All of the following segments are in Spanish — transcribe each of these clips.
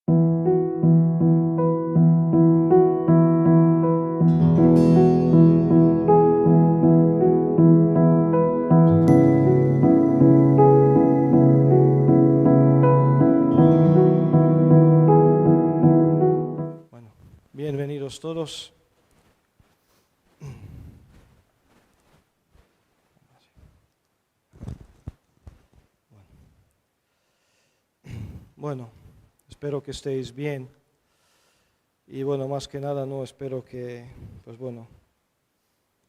Bueno, bienvenidos todos. Bueno, espero que estéis bien. Y bueno, más que nada, no espero que,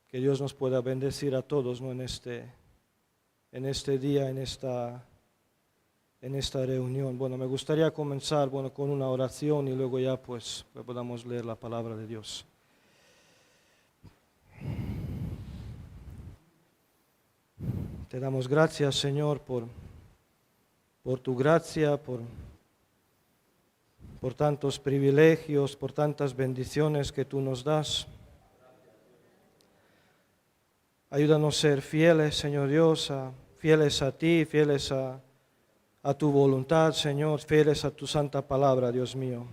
que Dios nos pueda bendecir a todos, ¿no? en este día, en esta reunión. Bueno, me gustaría comenzar, con una oración y luego ya pues podamos leer la palabra de Dios. Te damos gracias, Señor, por tu gracia, por tantos privilegios, por tantas bendiciones que tú nos das. Ayúdanos a ser fieles, Señor Dios, fieles a ti, fieles a tu voluntad, Señor, fieles a tu santa palabra, Dios mío.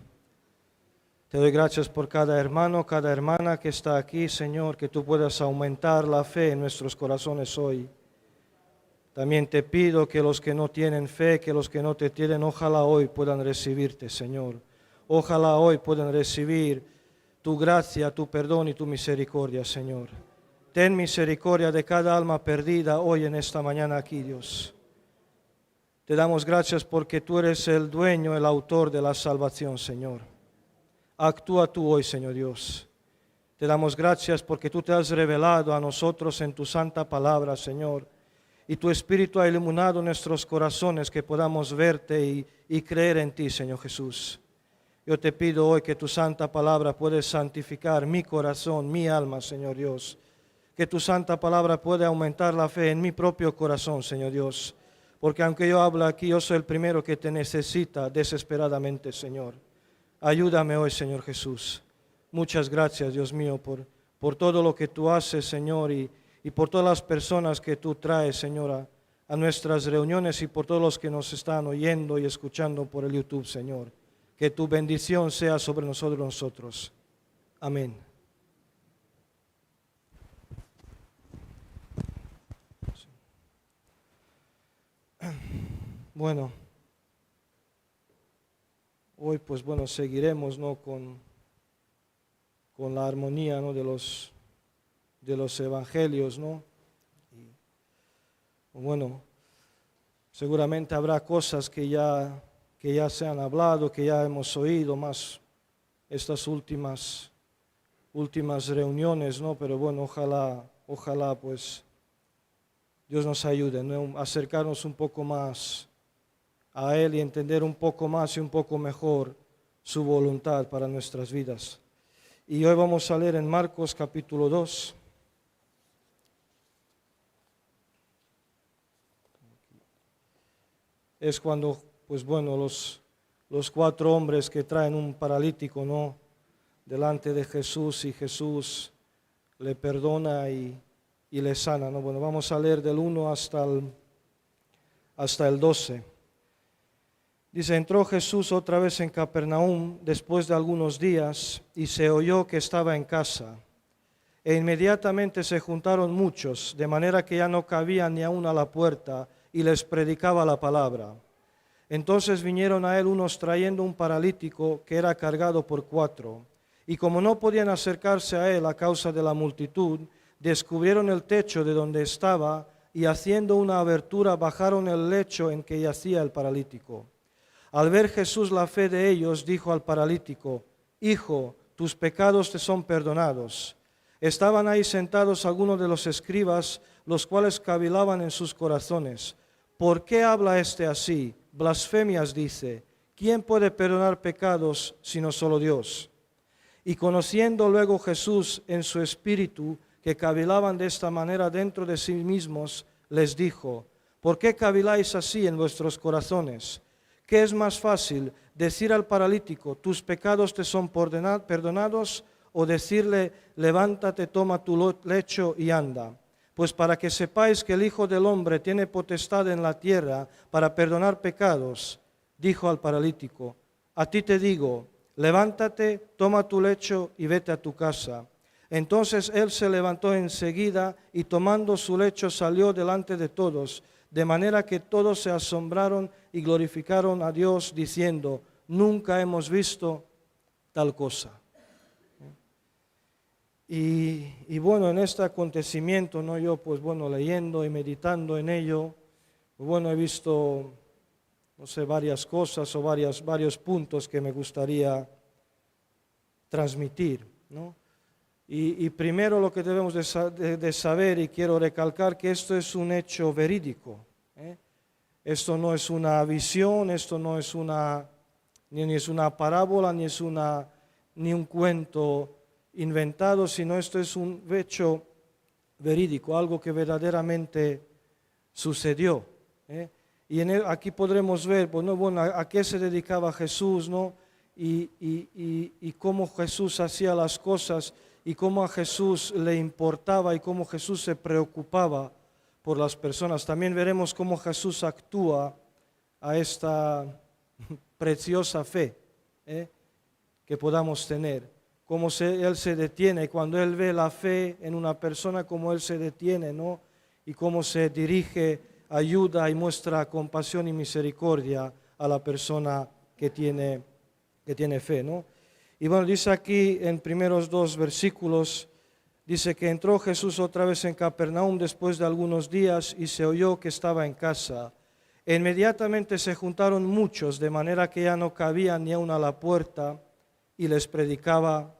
Te doy gracias por cada hermano, cada hermana que está aquí, Señor, que tú puedas aumentar la fe en nuestros corazones hoy. También te pido que los que no tienen fe, que los que no te tienen, ojalá hoy puedan recibirte, Señor. Ojalá hoy puedan recibir tu gracia, tu perdón y tu misericordia, Señor. Ten misericordia de cada alma perdida hoy en esta mañana aquí, Dios. Te damos gracias porque tú eres el dueño, el autor de la salvación, Señor. Actúa tú hoy, Señor Dios. Te damos gracias porque tú te has revelado a nosotros en tu santa palabra, Señor. Y tu Espíritu ha iluminado nuestros corazones que podamos verte y creer en ti, Señor Jesús. Yo te pido hoy que tu santa palabra pueda santificar mi corazón, mi alma, Señor Dios. Que tu santa palabra pueda aumentar la fe en mi propio corazón, Señor Dios. Porque aunque yo hablo aquí, yo soy el primero que te necesita desesperadamente, Señor. Ayúdame hoy, Señor Jesús. Muchas gracias, Dios mío, por todo lo que tú haces, Señor, y por todas las personas que tú traes, Señor, a nuestras reuniones y por todos los que nos están oyendo y escuchando por el YouTube, Señor. Que tu bendición sea sobre nosotros. Amén. Bueno, hoy pues seguiremos, ¿no? con la armonía, ¿no? de los evangelios, ¿no? Y, seguramente habrá cosas que ya se han hablado, que ya hemos oído más estas últimas reuniones, ¿no? Pero ojalá pues Dios nos ayude, ¿no? A acercarnos un poco más a Él y entender un poco más y un poco mejor su voluntad para nuestras vidas. Y hoy vamos a leer en Marcos capítulo 2. Es cuando, los 4 hombres que traen un paralítico, ¿no? Delante de Jesús y Jesús le perdona y le sana, ¿no? Bueno, vamos a leer del 1 hasta el 12. Dice, entró Jesús otra vez en Capernaum después de algunos días y se oyó que estaba en casa. E inmediatamente se juntaron muchos, de manera que ya no cabía ni aún a la puerta, y les predicaba la palabra. Entonces vinieron a él unos trayendo un paralítico que era cargado por 4, y como no podían acercarse a él a causa de la multitud, descubrieron el techo de donde estaba, y haciendo una abertura bajaron el lecho en que yacía el paralítico. Al ver Jesús la fe de ellos, dijo al paralítico, Hijo, tus pecados te son perdonados. Estaban ahí sentados algunos de los escribas, los cuales cavilaban en sus corazones. ¿Por qué habla este así? Blasfemias dice. ¿Quién puede perdonar pecados sino solo Dios? Y conociendo luego Jesús en su espíritu que cavilaban de esta manera dentro de sí mismos, les dijo, ¿por qué caviláis así en vuestros corazones? ¿Qué es más fácil, decir al paralítico, tus pecados te son perdonados, o decirle, levántate, toma tu lecho y anda? Pues para que sepáis que el Hijo del Hombre tiene potestad en la tierra para perdonar pecados, dijo al paralítico, a ti te digo, levántate, toma tu lecho y vete a tu casa. Entonces él se levantó enseguida y tomando su lecho salió delante de todos, de manera que todos se asombraron y glorificaron a Dios diciendo, nunca hemos visto tal cosa. Y bueno, en este acontecimiento, ¿no? Yo pues bueno, leyendo y meditando en ello, bueno, he visto, no sé, varias cosas o varios puntos que me gustaría transmitir, ¿no? Y primero lo que debemos de saber, y quiero recalcar que esto es un hecho verídico, ¿eh? Esto no es una visión, esto no es ni es una parábola, ni un cuento inventado, sino esto es un hecho verídico, algo que verdaderamente sucedió, ¿eh? Y aquí podremos ver, bueno, a qué se dedicaba Jesús, ¿no? Y cómo Jesús hacía las cosas y cómo a Jesús le importaba y cómo Jesús se preocupaba por las personas. También veremos cómo Jesús actúa a esta preciosa fe, que podamos tener. Cómo Él se detiene cuando Él ve la fe en una persona, cómo Él se detiene, ¿no? Y cómo se dirige, ayuda y muestra compasión y misericordia a la persona que tiene fe, ¿no? Y bueno, dice aquí en primeros 2 versículos, dice que entró Jesús otra vez en Capernaum después de algunos días y se oyó que estaba en casa. E inmediatamente se juntaron muchos, de manera que ya no cabía ni aun a la puerta, y les predicaba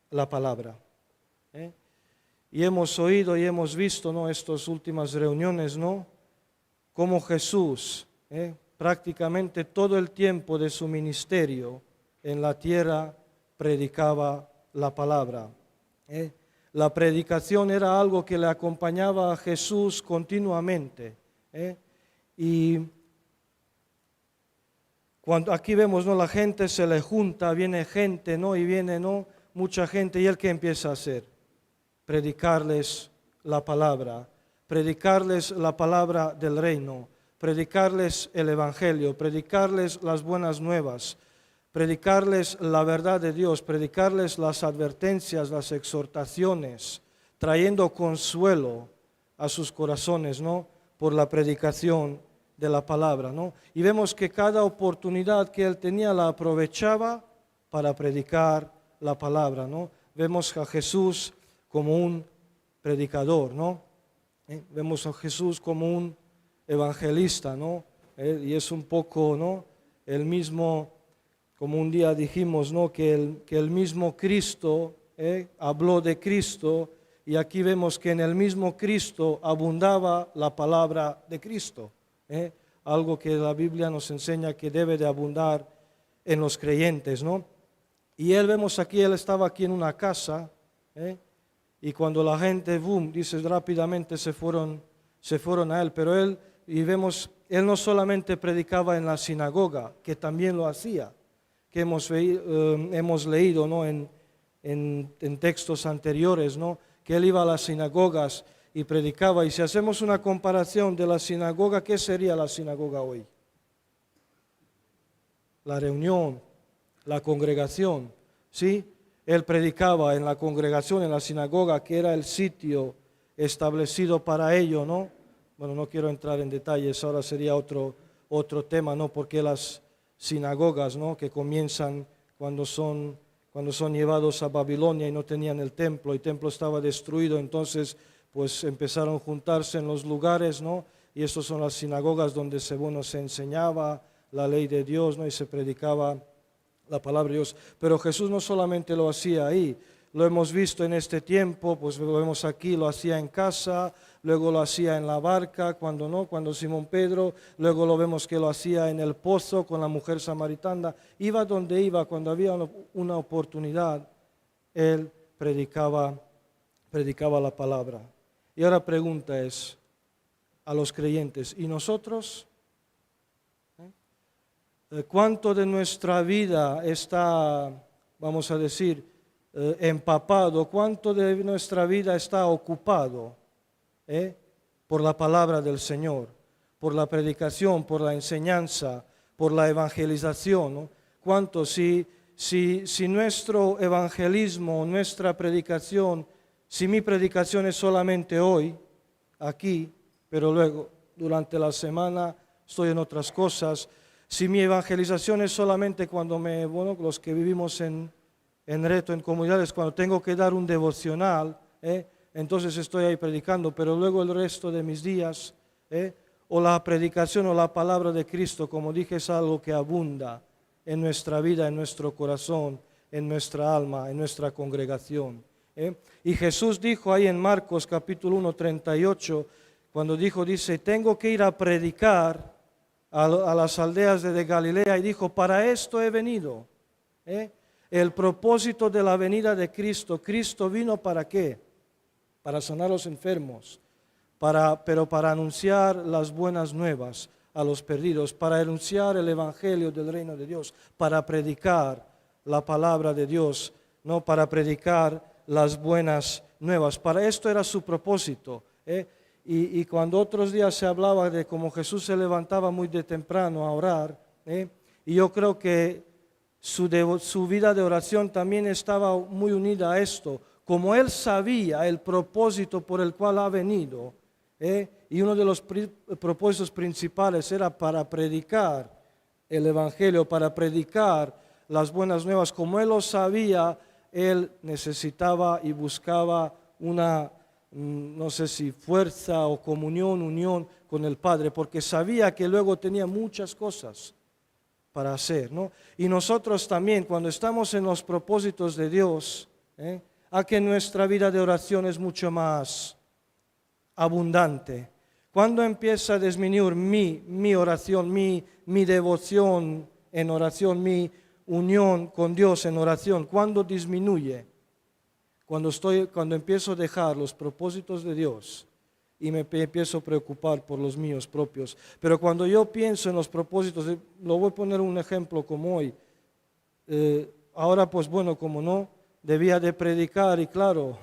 la palabra. Y hemos oído y hemos visto, ¿no? Estas últimas reuniones, ¿no? Cómo Jesús, prácticamente todo el tiempo de su ministerio en la tierra, predicaba la palabra. La predicación era algo que le acompañaba a Jesús continuamente. Y cuando aquí vemos, ¿no? La gente se le junta, viene gente, ¿no? Y viene, ¿no? Mucha gente, ¿y él qué empieza a hacer? Predicarles la palabra del reino, predicarles el evangelio, predicarles las buenas nuevas, predicarles la verdad de Dios, predicarles las advertencias, las exhortaciones, trayendo consuelo a sus corazones, ¿no? Por la predicación de la palabra, ¿no? Y vemos que cada oportunidad que él tenía la aprovechaba para predicar la palabra, ¿no? Vemos a Jesús como un predicador, ¿no? Vemos a Jesús como un evangelista, ¿no? Y es un poco, ¿no? El mismo, como un día dijimos, ¿no? Que el mismo Cristo habló de Cristo, y aquí vemos que en el mismo Cristo abundaba la palabra de Cristo, algo que la Biblia nos enseña que debe de abundar en los creyentes, ¿no? Y él estaba aquí en una casa, y cuando la gente, boom, dice rápidamente se fueron a él, pero él no solamente predicaba en la sinagoga, que también lo hacía, que hemos leído, ¿no? en textos anteriores, ¿no? Que él iba a las sinagogas y predicaba. Y si hacemos una comparación de la sinagoga, ¿qué sería la sinagoga hoy? La reunión, la congregación, ¿sí? Él predicaba en la congregación, en la sinagoga, que era el sitio establecido para ello, ¿no? Bueno, no quiero entrar en detalles, ahora sería otro tema, ¿no? Porque las sinagogas, ¿no? Que comienzan cuando son llevados a Babilonia y no tenían el templo estaba destruido, entonces pues empezaron a juntarse en los lugares, ¿no? Y estas son las sinagogas donde se enseñaba la ley de Dios, ¿no? Y se predicaba la palabra de Dios. Pero Jesús no solamente lo hacía ahí, lo hemos visto en este tiempo, pues lo vemos aquí, lo hacía en casa, luego lo hacía en la barca, cuando Simón Pedro, luego lo vemos que lo hacía en el pozo con la mujer samaritana. Iba donde iba, cuando había una oportunidad, él predicaba la palabra. Y ahora pregunta es a los creyentes, ¿y nosotros? ¿Cuánto de nuestra vida está, vamos a decir, empapado? ¿Cuánto de nuestra vida está ocupado por la palabra del Señor, por la predicación, por la enseñanza, por la evangelización, ¿no? ¿Cuántos? Si nuestro evangelismo, nuestra predicación, si mi predicación es solamente hoy, aquí, pero luego durante la semana estoy en otras cosas, si mi evangelización es solamente cuando los que vivimos en reto, en comunidades, cuando tengo que dar un devocional, entonces estoy ahí predicando, pero luego el resto de mis días, o la predicación o la palabra de Cristo, como dije, es algo que abunda en nuestra vida, en nuestro corazón, en nuestra alma, en nuestra congregación. Y Jesús dijo ahí en Marcos capítulo 1, 38, cuando dice, tengo que ir a predicar a las aldeas de Galilea, y dijo, para esto he venido. El propósito de la venida de Cristo, Cristo vino ¿para qué? Para sanar a los enfermos, pero para anunciar las buenas nuevas a los perdidos, para anunciar el evangelio del reino de Dios, para predicar la palabra de Dios, no para predicar las buenas nuevas. Para esto era su propósito. Y cuando otros días se hablaba de cómo Jesús se levantaba muy de temprano a orar, y yo creo que su vida de oración también estaba muy unida a esto, como él sabía el propósito por el cual ha venido, y uno de los propósitos principales era para predicar el evangelio, para predicar las buenas nuevas. Como él lo sabía, él necesitaba y buscaba una, no sé si fuerza o comunión, unión con el Padre, porque sabía que luego tenía muchas cosas para hacer, ¿no? Y nosotros también, cuando estamos en los propósitos de Dios, a que nuestra vida de oración es mucho más abundante. Cuando empieza a disminuir mi oración, mi devoción en oración, mi unión con Dios en oración, cuando disminuye, cuando empiezo a dejar los propósitos de Dios y me empiezo a preocupar por los míos propios. Pero cuando yo pienso en los propósitos, lo voy a poner un ejemplo como hoy. Ahora pues bueno, como no, debía de predicar y claro,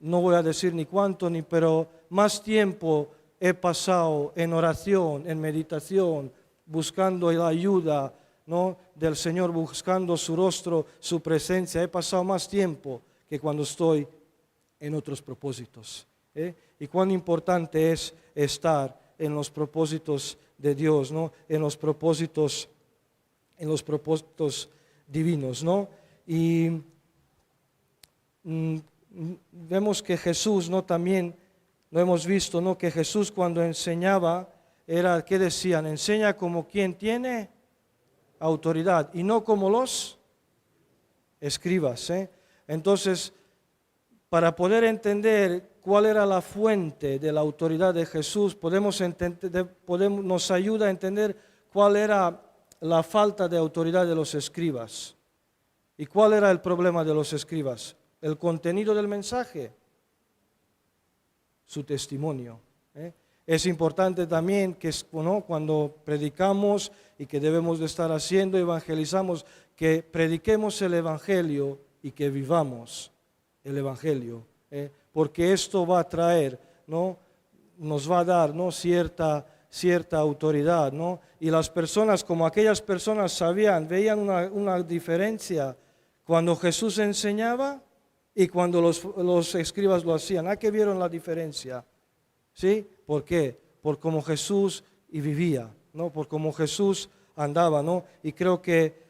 no voy a decir ni cuánto, pero más tiempo he pasado en oración, en meditación, buscando la ayuda, ¿no?, del Señor, buscando su rostro, su presencia. He pasado más tiempo que cuando estoy en otros propósitos. Y cuán importante es estar en los propósitos de Dios, ¿no?, en los propósitos divinos, ¿no? Y vemos que Jesús, ¿no?, también lo hemos visto, ¿no?, que Jesús cuando enseñaba era, ¿qué decían? Enseña como quien tiene autoridad y no como los escribas. Entonces, para poder entender cuál era la fuente de la autoridad de Jesús, nos ayuda a entender cuál era la falta de autoridad de los escribas. ¿Y cuál era el problema de los escribas? El contenido del mensaje, su testimonio. Es importante también que, ¿no?, cuando predicamos y que debemos de estar haciendo, evangelizamos, que prediquemos el evangelio y que vivamos el evangelio, porque esto va a traer, ¿no?, nos va a dar, ¿no?, cierta autoridad, ¿no? Y las personas, como aquellas personas veían una diferencia cuando Jesús enseñaba y cuando los escribas lo hacían. ¿A qué vieron la diferencia? ¿Sí? ¿Por qué? Por cómo Jesús vivía, ¿no? Por cómo Jesús andaba, ¿no? Y creo que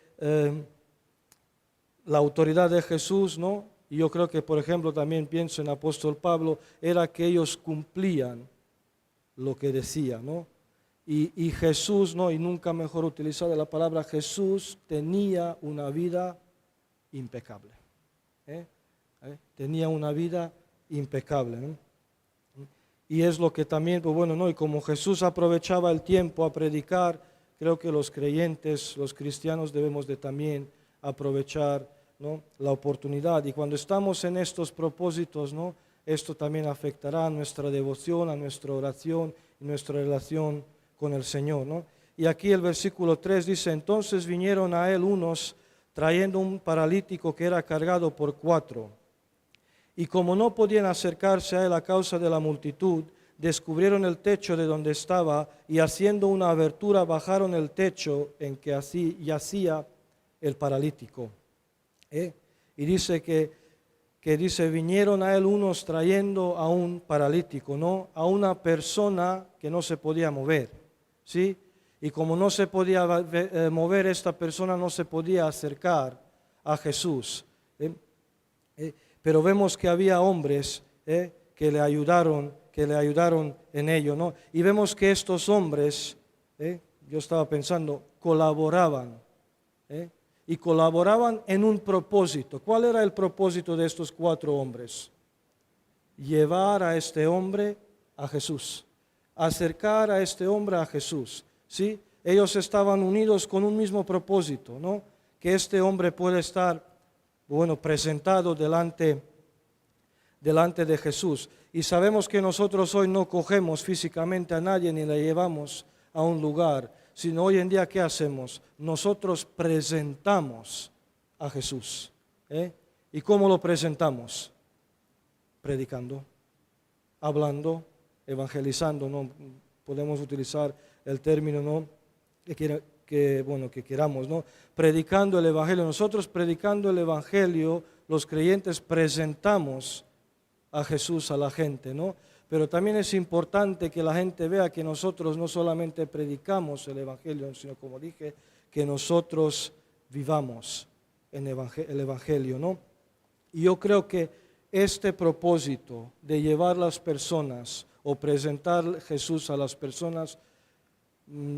la autoridad de Jesús, ¿no?, y yo creo que, por ejemplo, también pienso en el apóstol Pablo, era que ellos cumplían lo que decía, ¿no? Y Jesús, ¿no?, y nunca mejor utilizada la palabra, Jesús tenía una vida impecable. Tenía una vida impecable, ¿no? Y es lo que también, pues bueno, ¿no?, y como Jesús aprovechaba el tiempo a predicar, creo que los creyentes, los cristianos debemos de también aprovechar, ¿no?, la oportunidad. Y cuando estamos en estos propósitos, ¿no?, esto también afectará a nuestra devoción, a nuestra oración y nuestra relación con el Señor, ¿no? Y aquí el versículo 3 dice, entonces vinieron a él unos trayendo un paralítico que era cargado por 4. Y como no podían acercarse a él a causa de la multitud, descubrieron el techo de donde estaba y haciendo una abertura bajaron el techo en que así yacía el paralítico. Y dice que dice, vinieron a él unos trayendo a un paralítico, ¿no? A una persona que no se podía mover, ¿sí? Y como no se podía mover esta persona, no se podía acercar a Jesús. Pero vemos que había hombres que le ayudaron en ello, ¿no? Y vemos que estos hombres, yo estaba pensando, colaboraban, y colaboraban en un propósito. ¿Cuál era el propósito de estos 4 hombres? Llevar a este hombre a Jesús, acercar a este hombre a Jesús, ¿sí? Ellos estaban unidos con un mismo propósito, ¿no? Que este hombre pueda estar, presentado delante de Jesús. Y sabemos que nosotros hoy no cogemos físicamente a nadie ni le llevamos a un lugar, sino hoy en día, ¿qué hacemos? Nosotros presentamos a Jesús. ¿Y cómo lo presentamos? Predicando, hablando, evangelizando, ¿no? Podemos utilizar el término, ¿no? que queramos, ¿no? Predicando el Evangelio. Nosotros predicando el Evangelio, los creyentes presentamos a Jesús a la gente, ¿no? Pero también es importante que la gente vea que nosotros no solamente predicamos el Evangelio, sino, como dije, que nosotros vivamos en el Evangelio, ¿no? Y yo creo que este propósito de llevar las personas o presentar Jesús a las personas,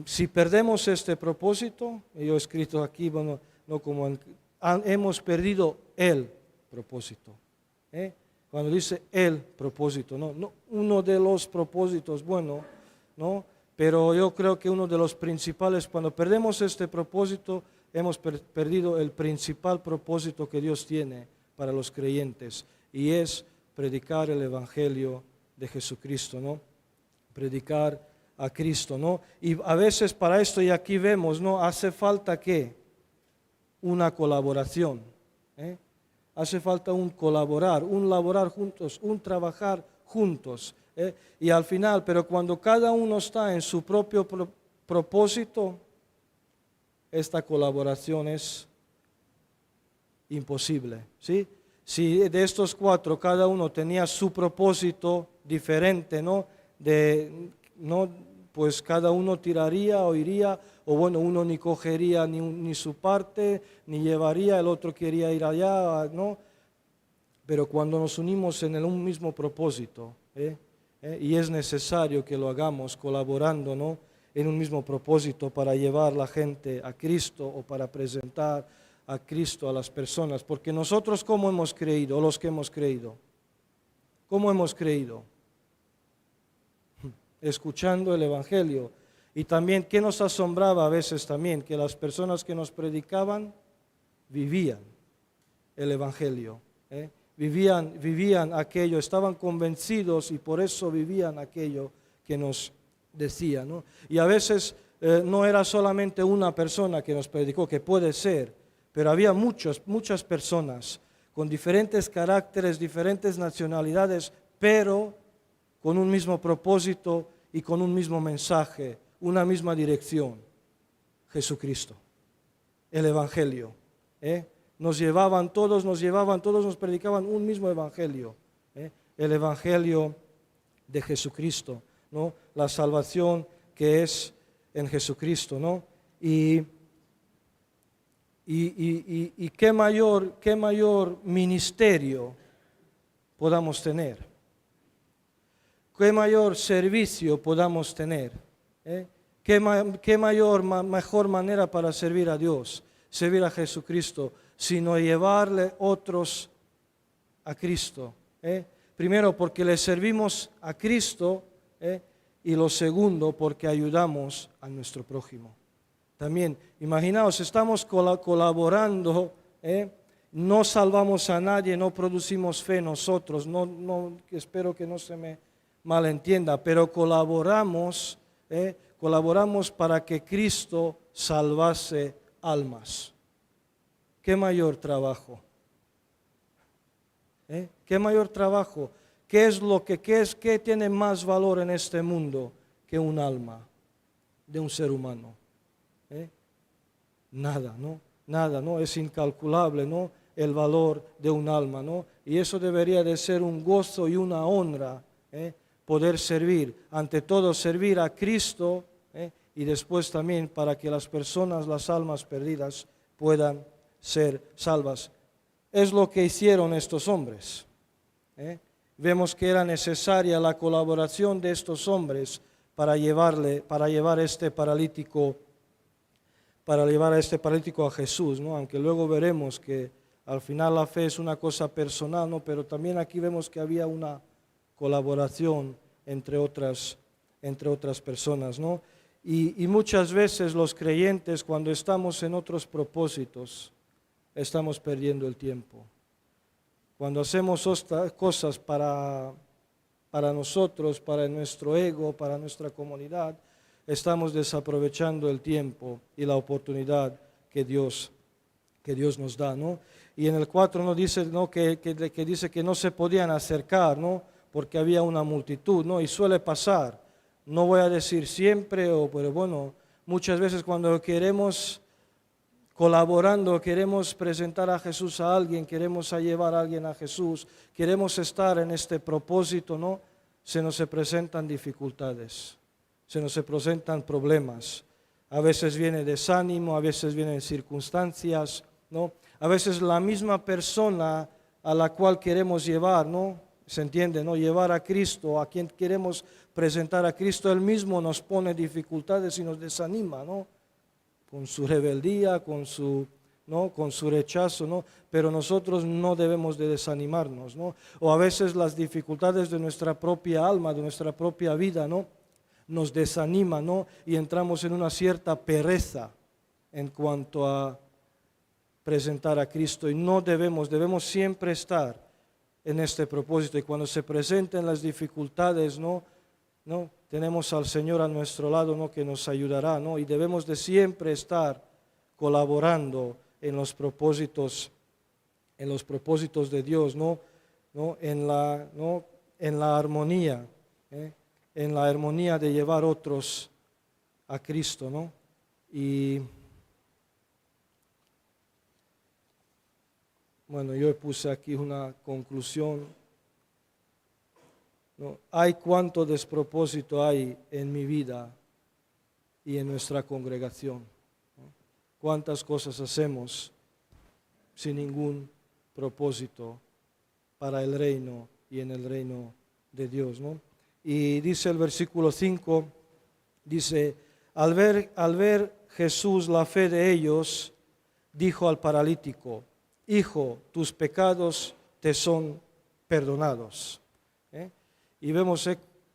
si perdemos este propósito, yo he escrito aquí, hemos perdido el propósito. Cuando dice el propósito, no uno de los propósitos, ¿no? Pero yo creo que uno de los principales, cuando perdemos este propósito, hemos perdido el principal propósito que Dios tiene para los creyentes, y es predicar el Evangelio de Jesucristo, ¿no? Predicar a Cristo, ¿no? Y a veces para esto, y aquí vemos, ¿no? Hace falta ¿qué? Una colaboración, Hace falta un colaborar, un laborar juntos, un trabajar juntos. Y al final, pero cuando cada uno está en su propio propósito, esta colaboración es imposible, ¿sí? Si de estos 4 cada uno tenía su propósito diferente, ¿no? Pues cada uno tiraría o iría, o uno ni cogería ni su parte, ni llevaría, el otro quería ir allá, ¿no? Pero cuando nos unimos en un mismo propósito, y es necesario que lo hagamos colaborando, ¿no? En un mismo propósito para llevar la gente a Cristo o para presentar a Cristo a las personas, porque nosotros, ¿cómo hemos creído? O los que hemos creído, ¿cómo hemos creído? Escuchando el Evangelio. Y también, ¿qué nos asombraba a veces también? Que las personas que nos predicaban vivían el Evangelio, vivían aquello, estaban convencidos y por eso vivían aquello que nos decía, ¿no? Y a veces no era solamente una persona que nos predicó, que puede ser, pero había muchas personas con diferentes caracteres, diferentes nacionalidades, pero con un mismo propósito y con un mismo mensaje, una misma dirección: Jesucristo, el Evangelio. Nos predicaban un mismo Evangelio, el Evangelio de Jesucristo, ¿no? La salvación que es en Jesucristo, ¿no? Y qué mayor ministerio podamos tener, qué mayor servicio podamos tener, qué mejor manera para servir a Dios, servir a Jesucristo, sino llevarle otros a Cristo. Primero, porque le servimos a Cristo, y lo segundo, porque ayudamos a nuestro prójimo. También, imaginaos, estamos colaborando, no salvamos a nadie, no producimos fe nosotros, espero que no se me malentienda, pero colaboramos para que Cristo salvase almas. ¿Qué mayor trabajo? ¿Qué mayor trabajo? ¿Qué tiene más valor en este mundo que un alma de un ser humano? Nada, ¿no? nada, ¿no? Es incalculable, ¿no? El valor de un alma, ¿no? Y eso debería de ser un gozo y una honra, poder servir, ante todo servir a Cristo, y después también para que las personas, las almas perdidas, puedan ser salvas. Es lo que hicieron estos hombres. Vemos que era necesaria la colaboración de estos hombres para llevar a este paralítico a Jesús, ¿no? Aunque luego veremos que al final la fe es una cosa personal, ¿no? Pero también aquí vemos que había una colaboración entre otras personas, ¿no? Y muchas veces los creyentes, cuando estamos en otros propósitos, estamos perdiendo el tiempo. Cuando hacemos cosas para nosotros, para nuestro ego, para nuestra comunidad, estamos desaprovechando el tiempo y la oportunidad que Dios nos da, ¿no? Y en el 4 nos dice, ¿no? que dice que no se podían acercar, ¿no? Porque había una multitud, ¿no? Y suele pasar, no voy a decir siempre, pero bueno, muchas veces cuando colaborando, queremos presentar a Jesús a alguien, queremos llevar a alguien a Jesús, queremos estar en este propósito, ¿no? Se nos presentan dificultades, se nos presentan problemas. A veces viene desánimo, a veces vienen circunstancias, ¿no? A veces la misma persona a la cual queremos llevar, ¿no? ¿Se entiende, no? Llevar a Cristo, a quien queremos presentar a Cristo, Él mismo nos pone dificultades y nos desanima, ¿no? Con su rebeldía, con su rechazo, ¿no? Pero nosotros no debemos de desanimarnos, ¿no? O a veces las dificultades de nuestra propia alma, de nuestra propia vida, ¿no? Nos desaniman, ¿no? Y entramos en una cierta pereza en cuanto a presentar a Cristo. Y no debemos siempre estar en este propósito. Y cuando se presenten las dificultades, ¿no? Tenemos al Señor a nuestro lado, ¿no? Que nos ayudará, ¿no? Y debemos de siempre estar colaborando en los propósitos de Dios, ¿no? En la armonía, en la armonía de llevar otros a Cristo, ¿no? Y bueno, yo puse aquí una conclusión. ¿No? Hay cuánto despropósito hay en mi vida y en nuestra congregación, ¿no? Cuántas cosas hacemos sin ningún propósito para el reino y en el reino de Dios, ¿no? Y dice el versículo 5, dice, al ver Jesús la fe de ellos, dijo al paralítico, hijo, tus pecados te son perdonados. Y vemos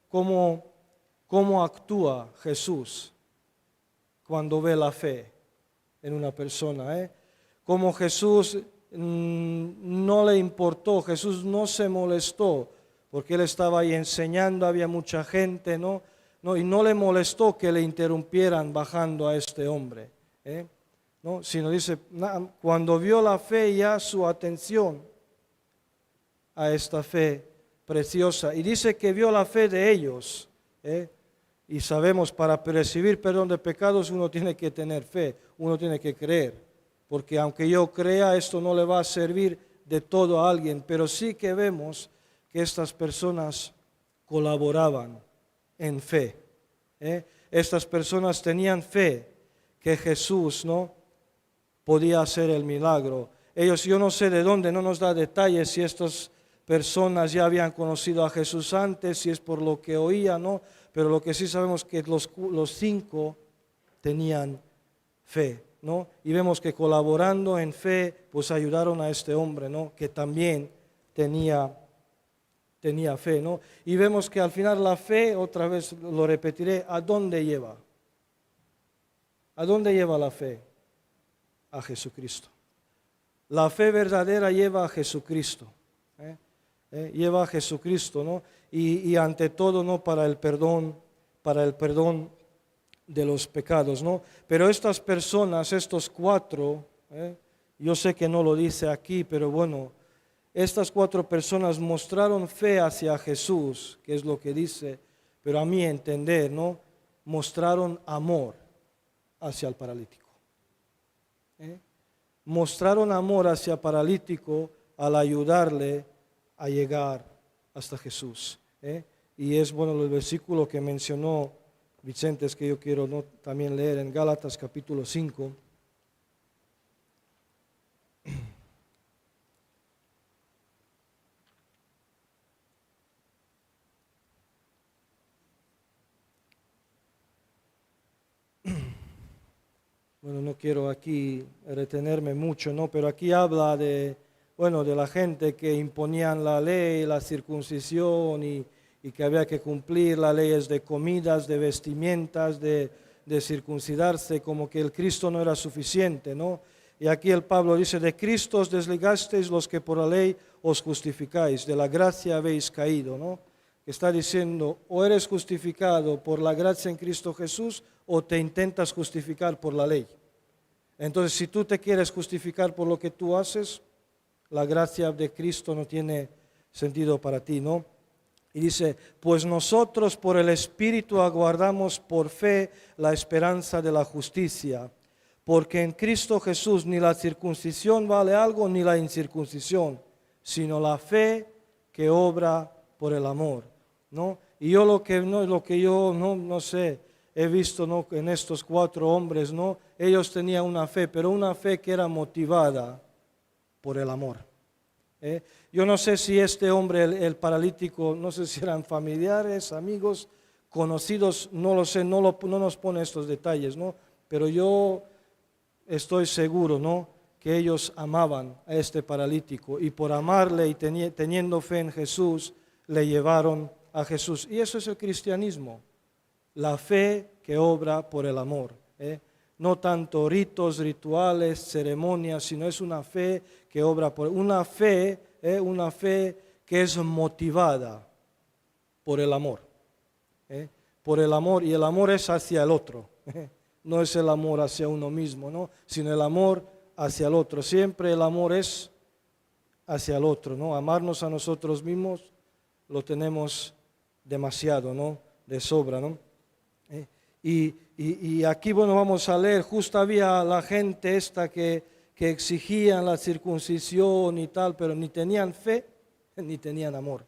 cómo actúa Jesús cuando ve la fe en una persona. Como Jesús no le importó, Jesús no se molestó, porque Él estaba ahí enseñando, había mucha gente, ¿no? Y no le molestó que le interrumpieran bajando a este hombre, ¿no? Sino dice, cuando vio la fe, ya su atención a esta fe preciosa. Y dice que vio la fe de ellos. Y sabemos, para recibir perdón de pecados uno tiene que tener fe, uno tiene que creer. Porque aunque yo crea, esto no le va a servir de todo a alguien. Pero sí que vemos que estas personas colaboraban en fe. Estas personas tenían fe que Jesús, ¿no?, podía hacer el milagro. Ellos, yo no sé de dónde, no nos da detalles si estas personas ya habían conocido a Jesús antes, si es por lo que oían, ¿no? Pero lo que sí sabemos es que los 5 tenían fe, ¿no? Y vemos que colaborando en fe, pues ayudaron a este hombre, ¿no?, que también tenía fe, ¿no? Y vemos que al final la fe, otra vez lo repetiré, ¿a dónde lleva? ¿A dónde lleva la fe? A Jesucristo. La fe verdadera lleva a Jesucristo. Lleva a Jesucristo, ¿no? Y ante todo, ¿no?, para el perdón de los pecados, ¿no? Pero estas personas, estos 4, yo sé que no lo dice aquí, pero bueno, estas 4 personas mostraron fe hacia Jesús, que es lo que dice, pero a mi entender, ¿no?, mostraron amor hacia el paralítico. mostraron amor hacia paralítico al ayudarle a llegar hasta Jesús. Y es bueno el versículo que mencionó Vicente, es que yo quiero también leer en Gálatas capítulo 5. Bueno, no quiero aquí retenerme mucho, ¿no? Pero aquí habla de, bueno, de la gente que imponían la ley, la circuncisión y que había que cumplir las leyes de comidas, de vestimentas, de circuncidarse, como que el Cristo no era suficiente, ¿no? Y aquí el Pablo dice, de Cristo os desligasteis los que por la ley os justificáis, de la gracia habéis caído, ¿no? Está diciendo, o eres justificado por la gracia en Cristo Jesús, o te intentas justificar por la ley. Entonces, si tú te quieres justificar por lo que tú haces, la gracia de Cristo no tiene sentido para ti, ¿no? Y dice, pues nosotros por el Espíritu aguardamos por fe la esperanza de la justicia, porque en Cristo Jesús ni la circuncisión vale algo ni la incircuncisión, sino la fe que obra por el amor, ¿no? Y yo lo que yo no sé, he visto, ¿no?, en estos 4 hombres, ¿no? Ellos tenían una fe, pero una fe que era motivada por el amor. Yo no sé si este hombre, el paralítico, no sé si eran familiares, amigos, conocidos, no lo sé, no nos pone estos detalles, ¿no? Pero yo estoy seguro, ¿no?, que ellos amaban a este paralítico y por amarle y teniendo fe en Jesús, le llevaron a Jesús. Y eso es el cristianismo, la fe que obra por el amor. No tanto ritos, rituales, ceremonias, sino es una fe que obra por una fe que es motivada por el amor. Por el amor, y el amor es hacia el otro. No es el amor hacia uno mismo, ¿no?, sino el amor hacia el otro. Siempre el amor es hacia el otro, ¿no? Amarnos a nosotros mismos lo tenemos demasiado, ¿no?, de sobra, ¿no? Y aquí, bueno, vamos a leer, justo había la gente esta que exigían la circuncisión y tal, pero ni tenían fe, ni tenían amor.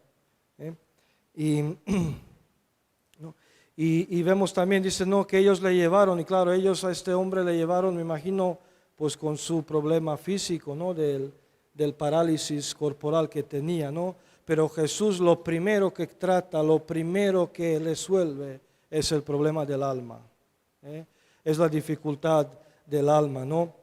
¿No? Y vemos también, dice, no, que ellos le llevaron, y claro, ellos a este hombre le llevaron, me imagino, pues con su problema físico, ¿no?, del parálisis corporal que tenía, ¿no? Pero Jesús lo primero que trata, lo primero que resuelve es el problema del alma. Es la dificultad del alma, ¿no?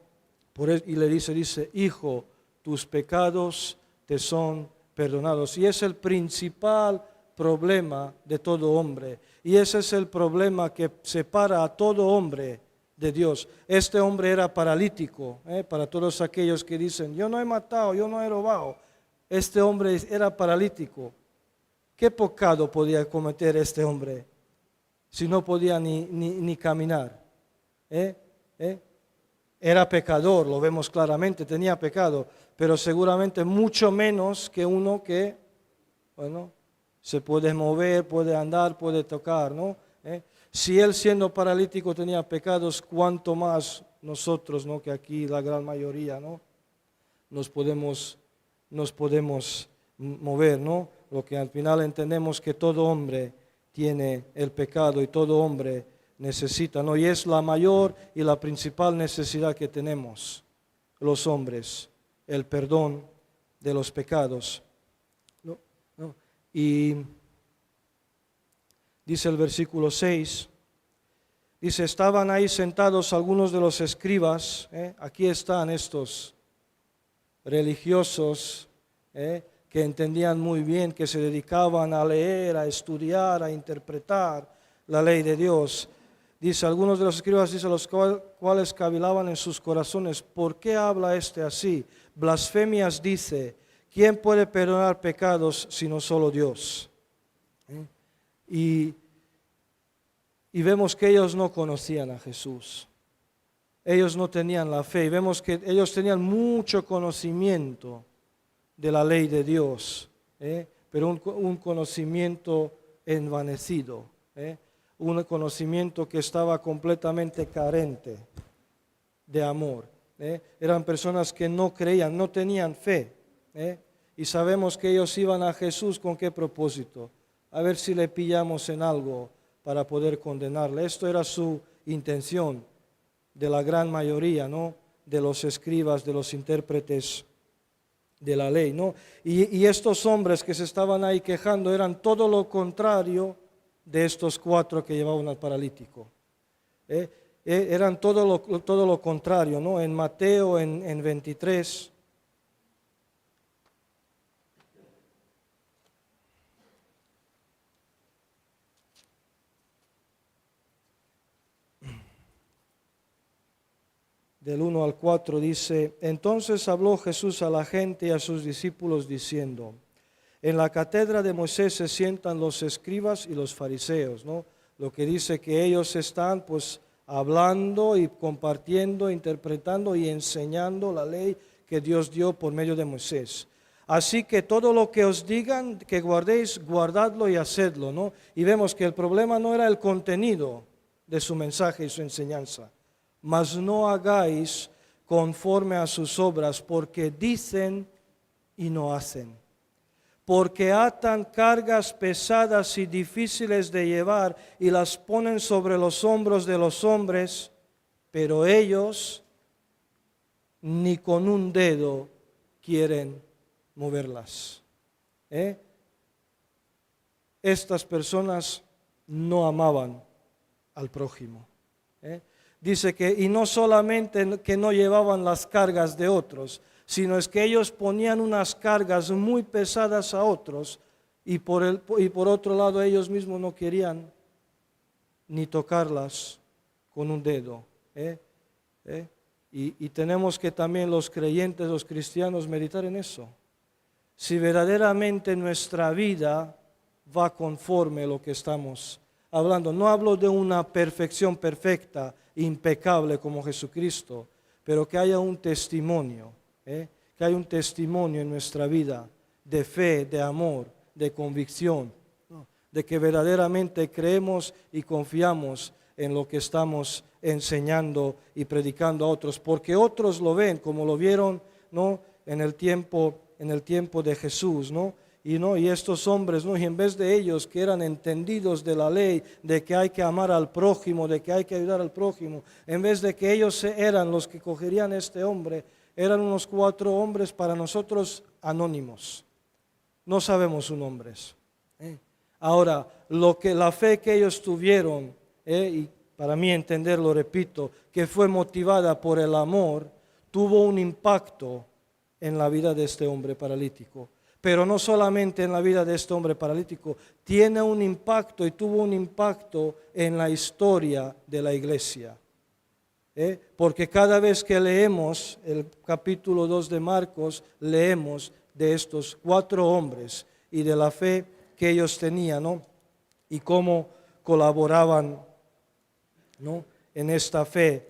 Y le dice, hijo, tus pecados te son perdonados. Y es el principal problema de todo hombre. Y ese es el problema que separa a todo hombre de Dios. Este hombre era paralítico, para todos aquellos que dicen, yo no he matado, yo no he robado. Este hombre era paralítico. ¿Qué pecado podía cometer este hombre si no podía ni caminar? Era pecador, lo vemos claramente, tenía pecado, pero seguramente mucho menos que uno que, bueno, se puede mover, puede andar, puede tocar, ¿no? Si él siendo paralítico tenía pecados, cuánto más nosotros, ¿no?, que aquí la gran mayoría, ¿no?, nos podemos mover, ¿no? Lo que al final entendemos que todo hombre tiene el pecado y todo hombre necesita, ¿no? Y es la mayor y la principal necesidad que tenemos los hombres, el perdón de los pecados. ¿No? Y dice el versículo 6, dice, estaban ahí sentados algunos de los escribas, aquí están estos religiosos, que entendían muy bien, que se dedicaban a leer, a estudiar, a interpretar la ley de Dios. Dice, algunos de los escribas, dice, los cuales cavilaban en sus corazones, ¿por qué habla este así? Blasfemias dice, ¿quién puede perdonar pecados sino solo Dios? Y vemos que ellos no conocían a Jesús. Ellos no tenían la fe. Y vemos que ellos tenían mucho conocimiento de la ley de Dios, pero un conocimiento envanecido, un conocimiento que estaba completamente carente de amor. Eran personas que no creían, no tenían fe. Y sabemos que ellos iban a Jesús con qué propósito. A ver si le pillamos en algo para poder condenarle. Esto era su intención de la gran mayoría, ¿no? De los escribas, de los intérpretes de la ley, ¿no? Y estos hombres que se estaban ahí quejando eran todo lo contrario de estos 4 que llevaban al paralítico. Eran todo lo contrario, ¿no? En Mateo, en 23, del 1 al 4 dice: entonces habló Jesús a la gente y a sus discípulos diciendo: en la cátedra de Moisés se sientan los escribas y los fariseos, ¿no? Lo que dice que ellos están pues hablando y compartiendo, interpretando y enseñando la ley que Dios dio por medio de Moisés. Así que todo lo que os digan que guardéis, guardadlo y hacedlo, ¿no? Y vemos que el problema no era el contenido de su mensaje y su enseñanza, mas no hagáis conforme a sus obras, porque dicen y no hacen. Porque atan cargas pesadas y difíciles de llevar y las ponen sobre los hombros de los hombres, pero ellos ni con un dedo quieren moverlas. Estas personas no amaban al prójimo. Dice que, y no solamente que no llevaban las cargas de otros, sino es que ellos ponían unas cargas muy pesadas a otros y por otro lado ellos mismos no querían ni tocarlas con un dedo. Y tenemos que también los creyentes, los cristianos, meditar en eso. Si verdaderamente nuestra vida va conforme a lo que estamos hablando. No hablo de una perfección perfecta, impecable como Jesucristo, pero que haya un testimonio, que haya un testimonio en nuestra vida de fe, de amor, de convicción, ¿no? De que verdaderamente creemos y confiamos en lo que estamos enseñando y predicando a otros, porque otros lo ven como lo vieron, ¿no? en el tiempo de Jesús, ¿no? Y estos hombres, ¿no? Y en vez de ellos que eran entendidos de la ley, de que hay que amar al prójimo, de que hay que ayudar al prójimo, en vez de que ellos eran los que cogerían a este hombre, eran unos 4 hombres para nosotros anónimos. No sabemos sus nombres. Ahora, la fe que ellos tuvieron, y para mí entenderlo, repito, que fue motivada por el amor, tuvo un impacto en la vida de este hombre paralítico. Pero no solamente en la vida de este hombre paralítico, tiene un impacto y tuvo un impacto en la historia de la iglesia. Porque cada vez que leemos el capítulo 2 de Marcos, leemos de estos 4 hombres y de la fe que ellos tenían, ¿no? Y cómo colaboraban, ¿no? En esta fe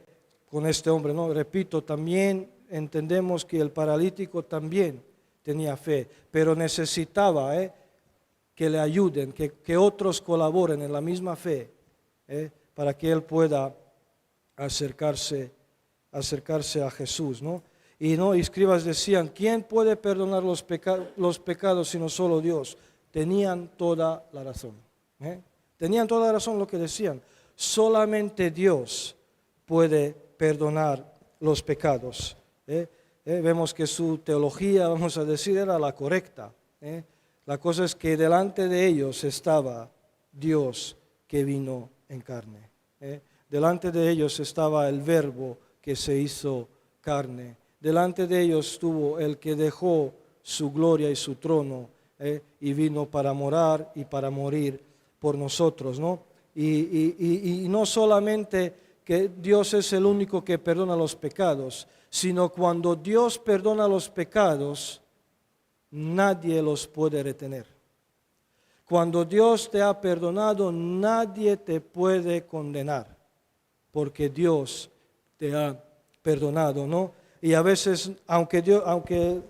con este hombre, ¿no? Repito, también entendemos que el paralítico también tenía fe, pero necesitaba que le ayuden, que otros colaboren en la misma fe, para que él pueda acercarse a Jesús, ¿no? Y escribas decían, ¿quién puede perdonar los pecados sino solo Dios? Tenían toda la razón. Tenían toda la razón lo que decían. Solamente Dios puede perdonar los pecados. Vemos que su teología, vamos a decir, era la correcta. La cosa es que delante de ellos estaba Dios que vino en carne. Delante de ellos estaba el Verbo que se hizo carne. Delante de ellos estuvo el que dejó su gloria y su trono y vino para morar y para morir por nosotros, ¿no? Y no solamente que Dios es el único que perdona los pecados, sino cuando Dios perdona los pecados, nadie los puede retener. Cuando Dios te ha perdonado, nadie te puede condenar, porque Dios te ha perdonado, ¿no? Y a veces, aunque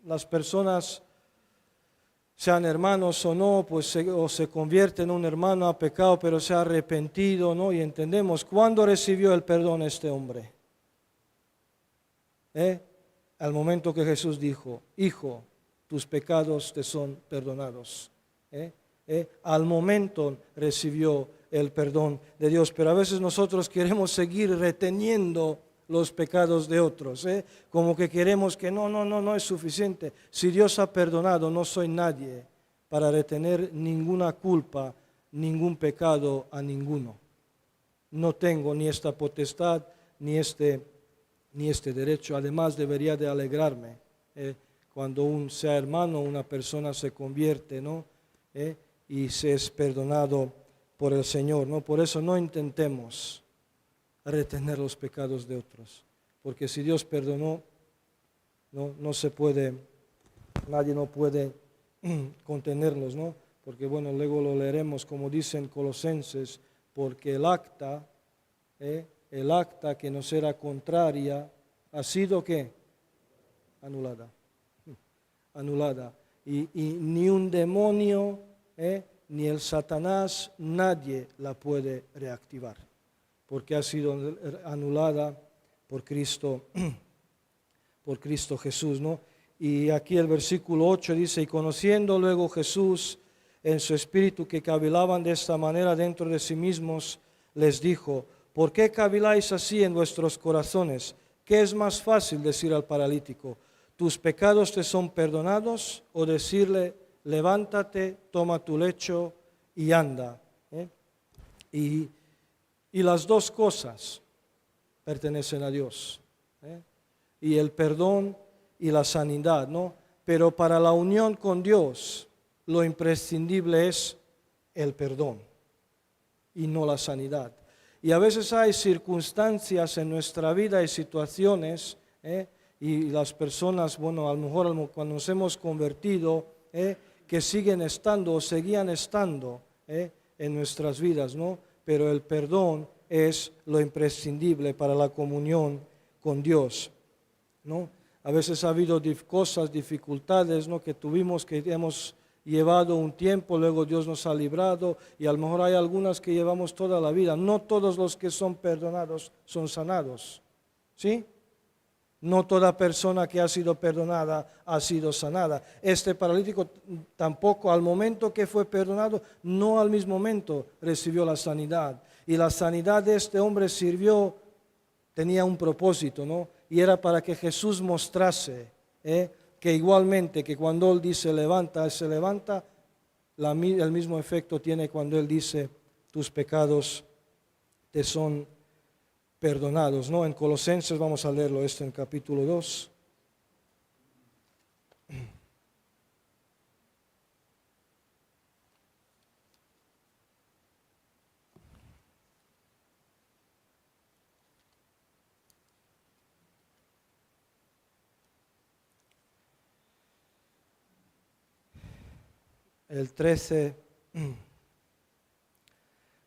las personas sean hermanos o no, pues o se convierte en un hermano a pecado, pero se ha arrepentido, ¿no? Y entendemos, ¿cuándo recibió el perdón este hombre? Al momento que Jesús dijo, hijo, tus pecados te son perdonados. Al momento recibió el perdón de Dios, pero a veces nosotros queremos seguir reteniendo los pecados de otros, como que queremos que no es suficiente. Si Dios ha perdonado, no soy nadie para retener ninguna culpa, ningún pecado a ninguno. No tengo ni esta potestad, ni este derecho. Además, debería de alegrarme cuando sea hermano, una persona se convierte, ¿no? Y se es perdonado por el Señor, ¿no? Por eso no intentemos retener los pecados de otros, porque si Dios perdonó, no se puede, nadie no puede contenerlos, ¿no? Porque bueno, luego lo leeremos como dicen Colosenses, porque el acta que nos era contraria ha sido ¿qué? Anulada. Y ni un demonio, ni el Satanás, nadie la puede reactivar, porque ha sido anulada por Cristo Jesús, ¿no? Y aquí el versículo 8 dice, y conociendo luego Jesús en su espíritu que cavilaban de esta manera dentro de sí mismos, les dijo, ¿por qué caviláis así en vuestros corazones? ¿Qué es más fácil decir al paralítico, tus pecados te son perdonados? O decirle, levántate, toma tu lecho y anda. Y las dos cosas pertenecen a Dios. Y el perdón y la sanidad, ¿no? Pero para la unión con Dios, lo imprescindible es el perdón y no la sanidad. Y a veces hay circunstancias en nuestra vida y situaciones, y las personas, bueno, a lo mejor cuando nos hemos convertido, que siguen estando o seguían estando en nuestras vidas, ¿no? Pero el perdón es lo imprescindible para la comunión con Dios, ¿no? A veces ha habido cosas, dificultades, ¿no? Que hemos llevado un tiempo, luego Dios nos ha librado, y a lo mejor hay algunas que llevamos toda la vida. No todos los que son perdonados son sanados, ¿sí? No toda persona que ha sido perdonada ha sido sanada. Este paralítico tampoco, al momento que fue perdonado, no al mismo momento recibió la sanidad. Y la sanidad de este hombre tenía un propósito, ¿no? Y era para que Jesús mostrase que igualmente que cuando Él dice levanta, Él se levanta, el mismo efecto tiene cuando Él dice tus pecados te son perdonados, ¿no? En Colosenses, vamos a leerlo esto en capítulo 2. El 13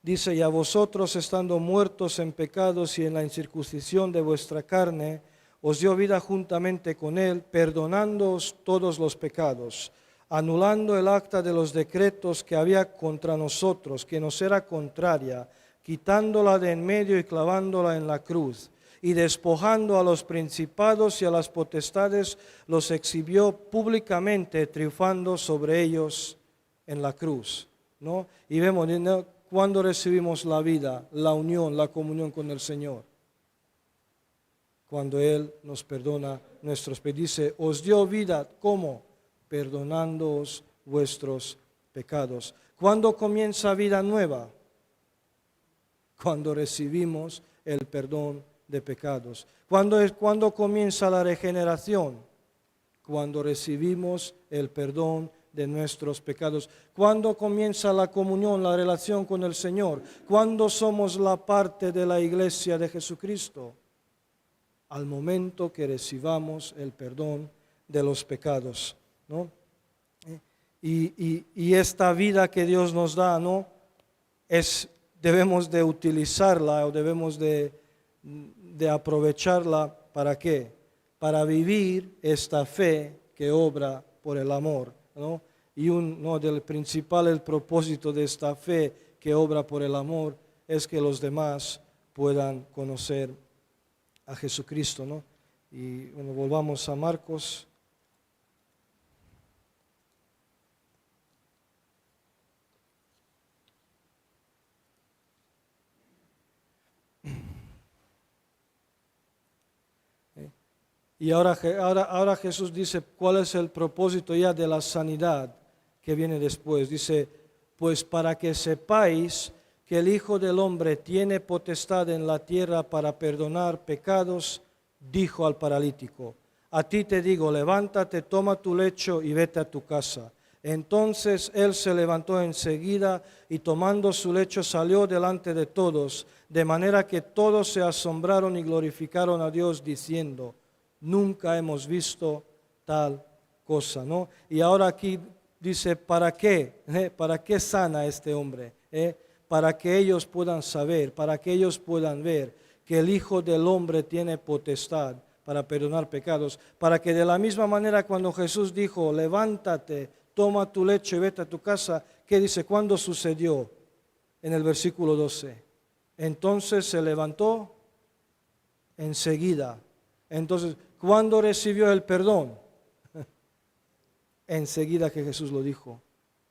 dice, y a vosotros estando muertos en pecados y en la incircuncisión de vuestra carne, os dio vida juntamente con Él, perdonándoos todos los pecados, anulando el acta de los decretos que había contra nosotros, que nos era contraria, quitándola de en medio y clavándola en la cruz. Y despojando a los principados y a las potestades, los exhibió públicamente, triunfando sobre ellos en la cruz, ¿no? Y vemos, ¿no? Cuando recibimos la vida, la unión, la comunión con el Señor, cuando Él nos perdona nuestros pecados. Dice, os dio vida, ¿cómo? Perdonándoos vuestros pecados. ¿Cuándo comienza vida nueva? Cuando recibimos el perdón de pecados. ¿Cuándo comienza la regeneración? Cuando recibimos el perdón de nuestros pecados. ¿Cuándo comienza la comunión, la relación con el Señor? ¿Cuándo somos la parte de la iglesia de Jesucristo? Al momento que recibamos el perdón de los pecados, ¿no? Y esta vida que Dios nos da, ¿no? Debemos de utilizarla o debemos de aprovecharla. ¿Para qué? Para vivir esta fe que obra por el amor, ¿no? Y el propósito de esta fe que obra por el amor es que los demás puedan conocer a Jesucristo, ¿no? Y bueno, volvamos a Marcos. Y ahora Jesús dice cuál es el propósito ya de la sanidad que viene después. Dice, pues para que sepáis que el Hijo del Hombre tiene potestad en la tierra para perdonar pecados, dijo al paralítico, a ti te digo, levántate, toma tu lecho y vete a tu casa. Entonces él se levantó enseguida y tomando su lecho salió delante de todos, de manera que todos se asombraron y glorificaron a Dios diciendo, nunca hemos visto tal cosa, ¿no? Y ahora aquí dice, ¿para qué? ¿Para qué sana este hombre? Para que ellos puedan saber, para que ellos puedan ver que el Hijo del Hombre tiene potestad para perdonar pecados, para que de la misma manera cuando Jesús dijo, levántate, toma tu lecho y vete a tu casa, ¿qué dice? ¿Cuándo sucedió? En el versículo 12. Entonces se levantó enseguida. Entonces, ¿cuándo recibió el perdón? Enseguida que Jesús lo dijo.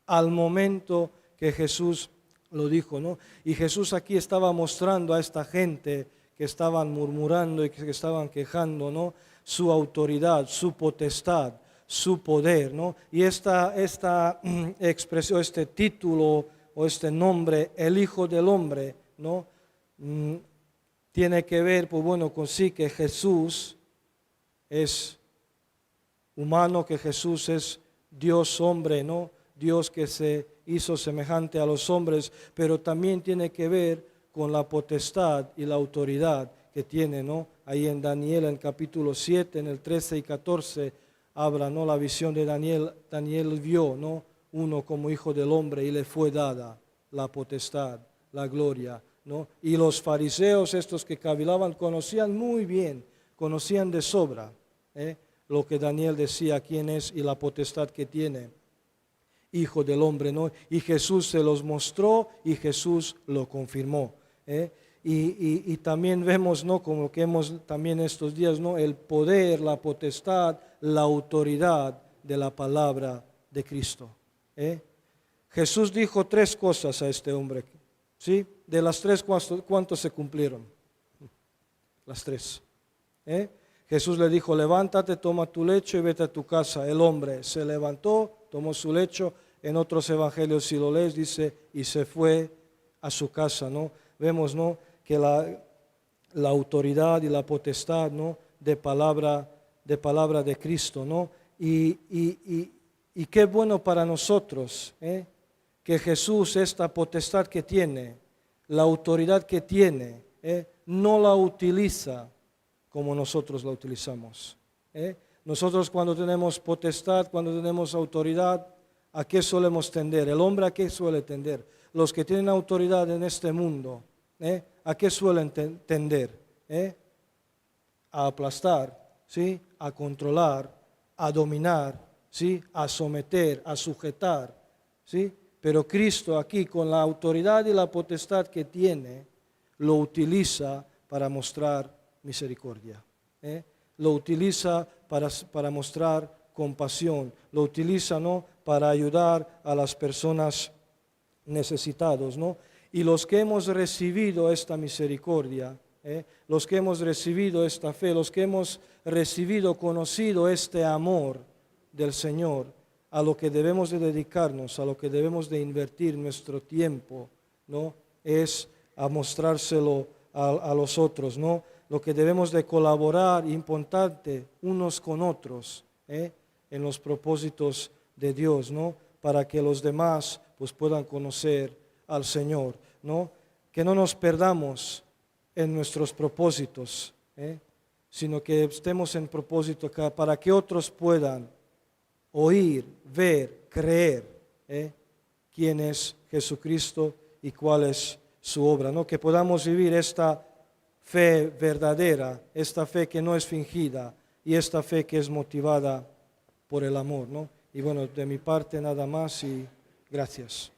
Al momento que Jesús lo dijo, ¿no? Y Jesús aquí estaba mostrando a esta gente que estaban murmurando y que estaban quejando, ¿no? Su autoridad, su potestad, su poder, ¿no? Y esta expresión, este título o este nombre, el Hijo del Hombre, ¿no? Tiene que ver, pues bueno, con sí que Jesús es humano, que Jesús es Dios hombre, ¿no? Dios que se hizo semejante a los hombres, pero también tiene que ver con la potestad y la autoridad que tiene, ¿no? Ahí en Daniel, en capítulo 7, en el 13 y 14, habla, ¿no? La visión de Daniel. Daniel vio, ¿no? Uno como hijo del hombre y le fue dada la potestad, la gloria, ¿no? Y los fariseos, estos que cavilaban, conocían muy bien, conocían de sobra lo que Daniel decía, quién es y la potestad que tiene, Hijo del Hombre, ¿no? Y Jesús se los mostró y Jesús lo confirmó. Y también vemos, ¿no? Como que hemos también estos días, ¿no? El poder, la potestad, la autoridad de la palabra de Cristo. Jesús dijo 3 cosas a este hombre, ¿sí? De las 3, ¿cuántos se cumplieron? Las 3. Jesús le dijo, levántate, toma tu lecho y vete a tu casa. El hombre se levantó, tomó su lecho. En otros evangelios, si lo lees, dice, y se fue a su casa, ¿no? Vemos, ¿no? Que la autoridad y la potestad, ¿no? De palabra de Cristo, ¿no? Y qué bueno para nosotros, que Jesús, esta potestad que tiene, la autoridad que tiene, no la utiliza como nosotros la utilizamos. Nosotros cuando tenemos potestad, cuando tenemos autoridad, ¿a qué solemos tender? El hombre, ¿a qué suele tender? Los que tienen autoridad en este mundo, ¿a qué suelen tender? A aplastar, ¿sí? A controlar, a dominar, ¿sí? A someter, a sujetar, ¿sí? Pero Cristo aquí, con la autoridad y la potestad que tiene, lo utiliza para mostrar misericordia. Lo utiliza para mostrar compasión, lo utiliza, ¿no? Para ayudar a las personas necesitadas, ¿no? Y los que hemos recibido esta misericordia, los que hemos recibido esta fe, los que hemos recibido, conocido este amor del Señor, a lo que debemos de dedicarnos, a lo que debemos de invertir nuestro tiempo, ¿no? Es a mostrárselo a los otros, ¿no? Lo que debemos de colaborar, importante, unos con otros, en los propósitos de Dios, ¿no? Para que los demás pues puedan conocer al Señor, ¿no? Que no nos perdamos en nuestros propósitos, sino que estemos en propósito para que otros puedan oír, ver, creer quién es Jesucristo y cuál es su obra, ¿no? Que podamos vivir esta fe verdadera, esta fe que no es fingida y esta fe que es motivada por el amor, ¿no? Y bueno, de mi parte nada más y gracias.